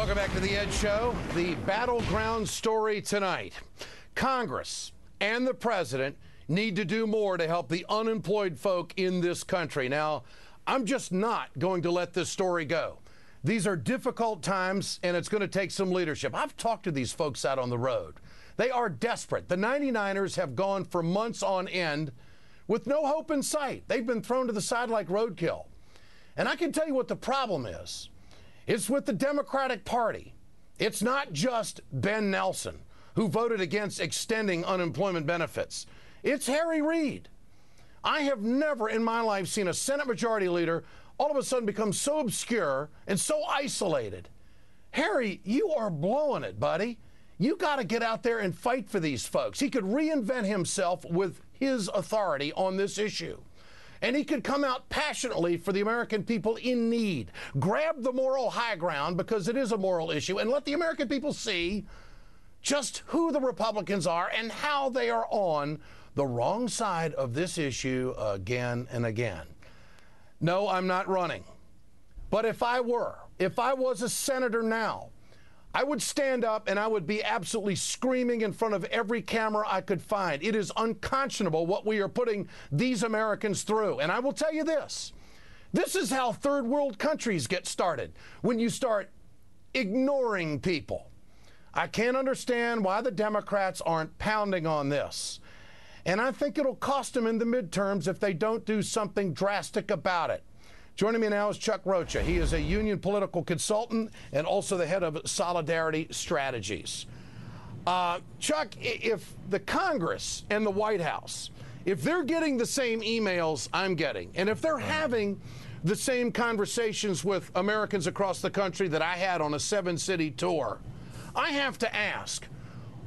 Welcome back to the Ed Show. The battleground story tonight. Congress and the president need to do more to help the unemployed folk in this country. Now, I'm just not going to let this story go. These are difficult times, and it's going to take some leadership. I've talked to these folks out on the road. They are desperate. The 99ers have gone for months on end with no hope in sight. They've been thrown to the side like roadkill. And I can tell you what the problem is. It's with the Democratic Party. It's not just Ben Nelson, who voted against extending unemployment benefits. It's Harry Reid. I have never in my life seen a Senate Majority Leader all of a sudden become so obscure and so isolated. Harry, you are blowing it, buddy. You got to get out there and fight for these folks. He could reinvent himself with his authority on this issue. And he could come out passionately for the American people in need. Grab the moral high ground, because it is a moral issue, and let the American people see just who the Republicans are and how they are on the wrong side of this issue again and again. No, I'm not running. But if I was a senator now, I would stand up and I would be absolutely screaming in front of every camera I could find. It is unconscionable what we are putting these Americans through. And I will tell you this. This is how third world countries get started, when you start ignoring people. I can't understand why the Democrats aren't pounding on this. And I think it'll cost them in the midterms if they don't do something drastic about it. Joining me now is Chuck Rocha. He is a union political consultant and also the head of Solidarity Strategies. Chuck, if the Congress and the White House, if they're getting the same emails I'm getting, and if they're having the same conversations with Americans across the country that I had on a 7-city tour, I have to ask,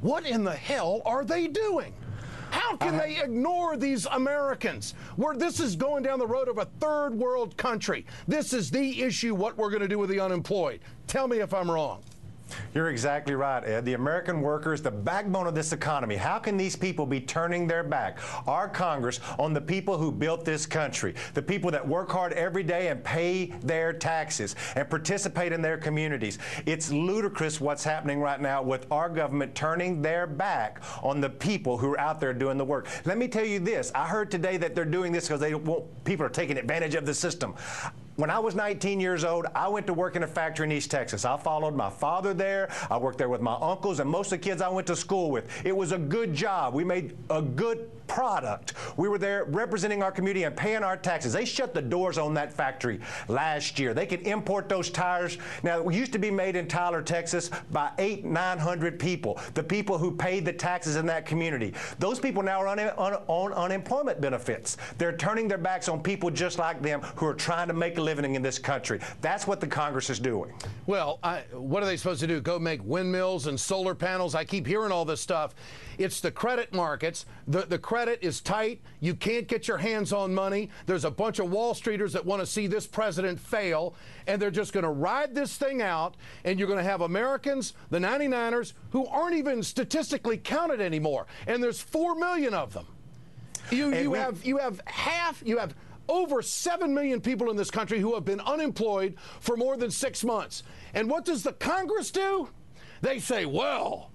what in the hell are they doing? How can they ignore these Americans? Where this is going down the road of a third world country. This is the issue, what we're going to do with the unemployed. Tell me if I'm wrong. You're exactly right, Ed. The American worker is the backbone of this economy. How can these people be turning their back, our Congress, on the people who built this country, the people that work hard every day and pay their taxes and participate in their communities? It's ludicrous what's happening right now with our government turning their back on the people who are out there doing the work. Let me tell you this. I heard today that they're doing this because people are taking advantage of the system. When I was 19 years old, I went to work in a factory in East Texas. I followed my father there. I worked there with my uncles and most of the kids I went to school with. It was a good job. We made a good product. We were there representing our community and paying our taxes. They shut the doors on that factory last year. They could import those tires. Now, it used to be made in Tyler, Texas by 900 people, the people who paid the taxes in that community. Those people now are on unemployment benefits. They're turning their backs on people just like them who are trying to make a living in this country. That's what the Congress is doing. Well, what are they supposed to do? Go make windmills and solar panels? I keep hearing all this stuff. It's the credit markets. The credit is tight. You can't get your hands on money. There's a bunch of Wall Streeters that want to see this president fail, and they're just going to ride this thing out, and you're going to have Americans, the 99ers, who aren't even statistically counted anymore, and there's 4 million of them. You have over 7 million people in this country who have been unemployed for more than 6 months. And what does the Congress do? They say, well,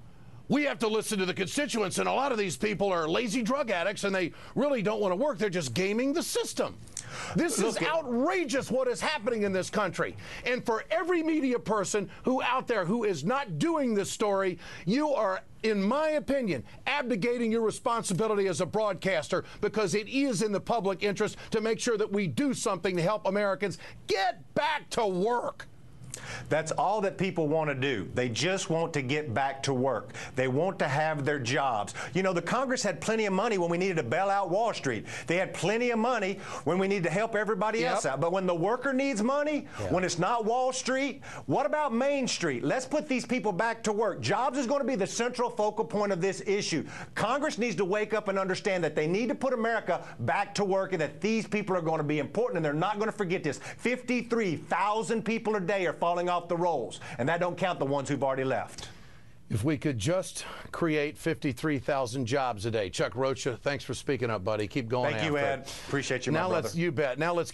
we have to listen to the constituents, and a lot of these people are lazy drug addicts, and they really don't want to work. They're just gaming the system. This is outrageous what is happening in this country. And for every media person out there who is not doing this story, you are, in my opinion, abdicating your responsibility as a broadcaster, because it is in the public interest to make sure that we do something to help Americans get back to work. That's all that people want to do. They just want to get back to work. They want to have their jobs. You know, the Congress had plenty of money when we needed to bail out Wall Street. They had plenty of money when we need to help everybody else out. But when the worker needs money, when it's not Wall Street, what about Main Street? Let's put these people back to work. Jobs is going to be the central focal point of this issue. Congress needs to wake up and understand that they need to put America back to work, and that these people are going to be important, and they're not going to forget this. 53,000 people a day are falling off the rolls, and that don't count the ones who've already left. If we could just create 53,000 jobs a day. Chuck Rocha, thanks for speaking up, buddy. Keep going. Thank you, Ed. Appreciate you, my brother. You bet. Now let's